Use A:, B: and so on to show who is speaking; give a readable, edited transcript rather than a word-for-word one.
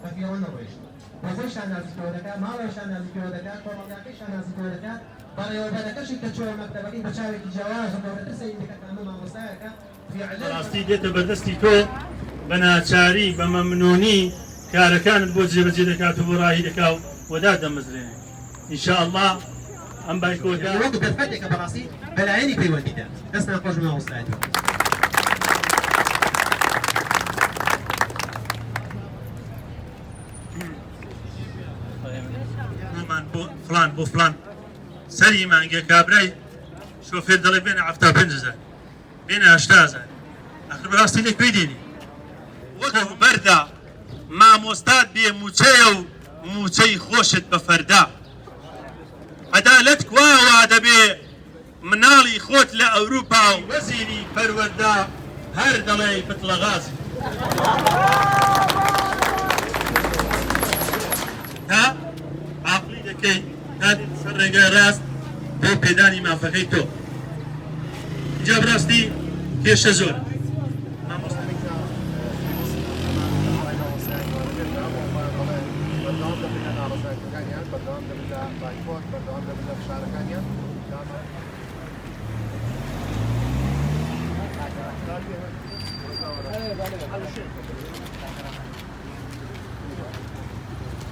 A: بەفیڕۆ نەڕۆیشت بۆ خۆیشان نازیکەوە دەکات ماڵەوەشان نازیکەوە دەکات کۆمەڵگاکەیشان نازیکەوە دەکات بەڕێوەبەرەکەشی کە چۆرە مەکتەبەکەی بە چاوێکی جیاواز و گەورەتر سەیر دەکات ئەمە مامۆستایەکە
B: ڕاستی دێتە بەردەستی تۆ بە ناچاری بە مەمنونی کارەکانت بۆ جێبەجێ دەکات و بۆ ڕاهی دەکات و وەدا دەمەزرێنێ ئینشاءالله ئەم بایکۆدا
A: وەکو دەرفەتێکە بەڕاستی بەلایەنی پەیوەندیدا دەست ناخۆش مامۆستایەتی
B: فلان بۆ فلان سەری مانگە کابرای شۆفێر دەڵێ بێنە 75,000 بێنە 80,000 ئەخر بەڕاستی لەکوێی دێنی وەکو بەردا مامۆستات بێ موچەیە و موچەی خۆشت بە فەردا عەدالەت کواوا دەبێ مناڵی خۆت لە ئەوروپا و وەزیری پەروەردا هەر دەڵێ پتڵە غازی تا عاقلی دەکەی هادێت سەر ڕێگای ڕاست بۆ پێدانی مافەکەی تۆ اینجا بڕاستی کێشە زۆر
C: Allez, allez, allez.